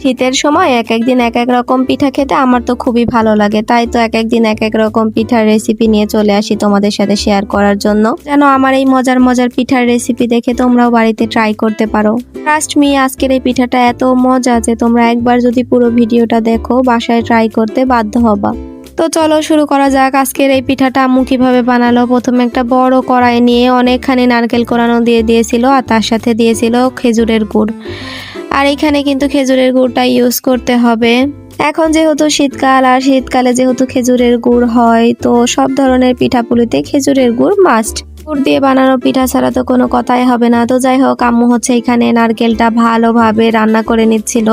শীতের সময় এক এক দিন এক এক রকম পিঠা খেতে আমার তো খুবই ভালো লাগে, তাই তো এক এক দিন এক এক রকম পিঠার রেসিপি নিয়ে চলে আসি তোমাদের সাথে শেয়ার করার জন্য, যেন আমার এই মজার মজার পিঠার রেসিপি দেখে তোমরাও বাড়িতে ট্রাই করতে পারো। ট্রাস্ট মি, আজকের এই পিঠাটা এত মজা যে তোমরা একবার যদি পুরো ভিডিওটা দেখো বাসায় ট্রাই করতে বাধ্য হবা। তো চলো শুরু করা যাক। আজকের এই পিঠাটা আম্মু কিভাবে বানালো। প্রথমে একটা বড় কড়াই নিয়ে অনেকখানি নারকেল কোরানো দিয়ে দিয়েছিল আর তার সাথে দিয়েছিল খেজুরের গুড়। আর এখানে কিন্তু খেজুরের গুড়টা ইউজ করতে হবে। এখন যেহেতু শীতকাল, আর শীতকালে যেহেতু খেজুরের গুড় হয়, তো সব ধরনের পিঠাপুলিতে খেজুরের গুড় মাস্ট। গুড় দিয়ে বানানো পিঠা ছাড়া তো কোনো কথাই হবে না। তো যাই হোক, আম্মু হচ্ছে এখানে নারকেলটা ভালোভাবে রান্না করে নিচ্ছিল।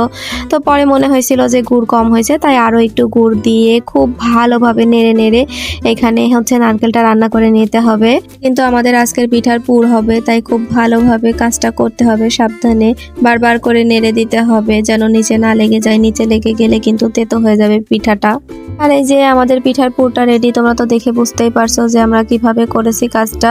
তো পরে মনে হয়েছিল যে গুড় কম হয়েছে, তাই আরো একটু গুড় দিয়ে খুব ভালোভাবে নেড়ে নেড়ে এখানে হচ্ছে নারকেলটা রান্না করে নিতে হবে। কিন্তু আমাদের আজকের পিঠার পুর হবে, তাই খুব ভালোভাবে কাজটা করতে হবে, সাবধানে বারবার করে নেড়ে দিতে হবে যেন নিচে না লেগে যায়। নিচে লেগে গেলে কিন্তু তেতো হয়ে যাবে পিঠাটা। আর এই যে আমাদের পিঠার পুরটা রেডি, তোমরা তো দেখে বুঝতেই পারছো যে আমরা কিভাবে করেছি কাজটা।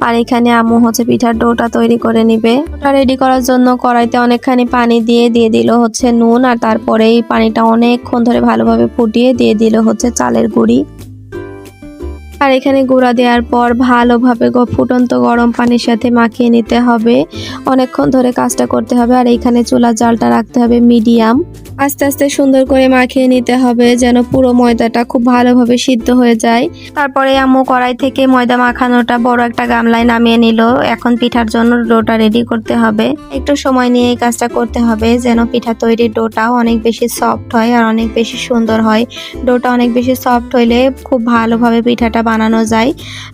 আর এখানে আম্মু হচ্ছে পিঠার ডোটা তৈরি করে নিবে। ডোটা রেডি করার জন্য কড়াইতে অনেকখানি পানি দিয়ে দিল হচ্ছে নুন, আর তারপরে এই পানিটা অনেকক্ষণ ধরে ভালোভাবে ফুটিয়ে দিয়ে দিল হচ্ছে চালের গুঁড়ি। আর এখানে গুঁড়া দেওয়ার পর ভালোভাবে ফুটন্ত গরম পানির সাথে মাখিয়ে নিতে হবে। অনেকক্ষণ ধরে কাজটা করতে হবে। আর এইখানে চুলার জালটা রাখতে হবে মিডিয়াম। আস্তে আস্তে সুন্দর করে মাখিয়ে নিতে হবে যেন পুরো ময়দাটা খুব ভালোভাবে সিদ্ধ হয়ে যায়। তারপরে আম্মু কড়াই থেকে ময়দা মাখানোটা বড় একটা গামলায় নামিয়ে নিল। এখন পিঠার জন্য ডোটা রেডি করতে হবে। একটু সময় নিয়ে এই কাজটা করতে হবে যেন পিঠা তৈরির ডোটাও অনেক বেশি সফট হয় আর অনেক বেশি সুন্দর হয়। ডোটা অনেক বেশি সফট হইলে খুব ভালোভাবে পিঠাটা বানানো যায়।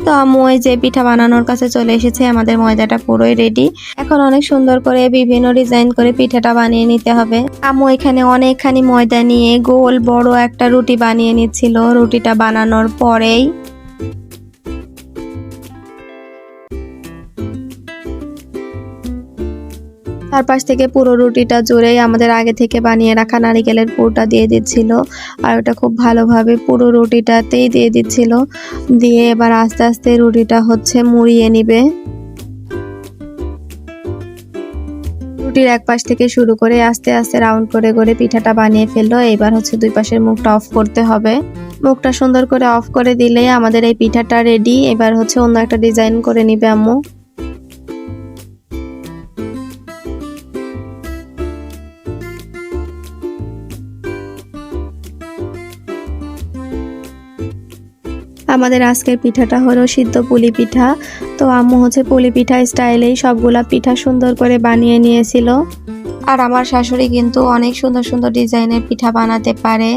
তো আম্মু এই যে পিঠা বানানোর কাছে চলে এসেছে। আমাদের ময়দাটা পুরোই রেডি। এখন অনেক সুন্দর করে বিভিন্ন ডিজাইন করে পিঠাটা বানিয়ে নিতে হবে। আম্মু এখানে অনেকখানি ময়দা নিয়ে গোল বড় একটা রুটি বানিয়ে নিচ্ছিল। রুটিটা বানানোর পরেই চারপাশ থেকে পুরো রুটিটা জুড়েই আমাদের আগে থেকে বানিয়ে রাখা নারিকেলের পুরটা দিয়ে দিচ্ছিল। আর ওটা খুব ভালোভাবে পুরো রুটিটাতেই দিয়ে দিচ্ছিল। দিয়ে এবার আস্তে আস্তে রুটিটা হচ্ছে মুড়িয়ে নিবে। রুটির এক পাশ থেকে শুরু করে আস্তে আস্তে রাউন্ড করে করে পিঠাটা বানিয়ে ফেললো। এবার হচ্ছে দুই পাশের মুখটা অফ করতে হবে। মুখটা সুন্দর করে অফ করে দিলে আমাদের এই পিঠাটা রেডি। এবার হচ্ছে অন্য একটা ডিজাইন করে নিবে আম্মু। আমাদের আজকের পিঠাটা হলো সিদ্ধ পুলি পিঠা। তো আম্মু হচ্ছে পুলি পিঠা স্টাইলেই সবগুলা পিঠা সুন্দর করে বানিয়ে নিয়েছিল। আর আমার শাশুড়ি কিন্তু অনেক সুন্দর সুন্দর ডিজাইনের পিঠা বানাতে পারে।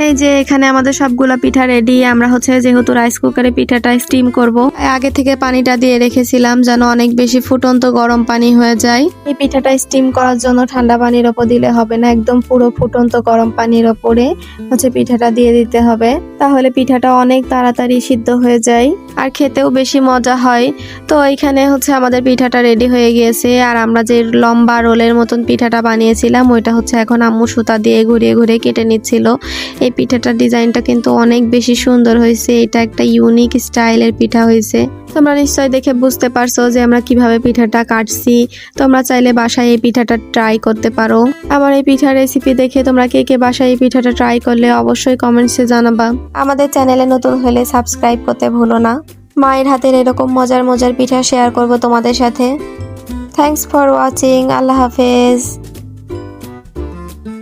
এই যে এখানে আমাদের সবগুলা পিঠা রেডি। আমরা হচ্ছে যেহেতু রাইস কুকারে পিঠাটা স্টিম করব, আগে থেকে পানিটা দিয়ে রেখেছিলাম যেন অনেক বেশি ফুটন্ত গরম পানি হয়ে যায়। এই পিঠাটা স্টিম করার জন্য ঠান্ডা পানির ওপর দিলে হবে না, একদম পুরো ফুটন্ত গরম পানির ওপরে হচ্ছে পিঠাটা দিয়ে দিতে হবে। তাহলে পিঠাটা অনেক তাড়াতাড়ি সিদ্ধ হয়ে যায় আর খেতেও বেশি মজা হয়। তো এইখানে হচ্ছে আমাদের পিঠাটা রেডি হয়ে গিয়েছে। আর আমরা যে লম্বা রোলের মতন পিঠাটা বানিয়েছিলাম ওইটা হচ্ছে এখন আম্মু সুতা দিয়ে ঘুরিয়ে ঘুরিয়ে কেটে নিচ্ছিল। এই পিঠাটার ডিজাইনটা কিন্তু অনেক বেশি সুন্দর হয়েছে। এটা একটা ইউনিক স্টাইলের পিঠা হয়েছে। তোমরা নিশ্চয়ই দেখে বুঝতে পারছো যে আমরা কিভাবে পিঠাটা কাটছি। তোমরা চাইলে বাসায় এই পিঠাটা ট্রাই করতে পারো। আমার এই পিঠার রেসিপি দেখে তোমরা কে কে বাসায় এই পিঠাটা ট্রাই করলে অবশ্যই কমেন্টসে জানাবা। আমাদের চ্যানেলে নতুন হলে সাবস্ক্রাইব করতে ভুলো না। মায়ের হাতের এরকম মজার মজার পিঠা শেয়ার করব তোমাদের সাথে। Thanks for watching. আল্লাহ হাফেজ।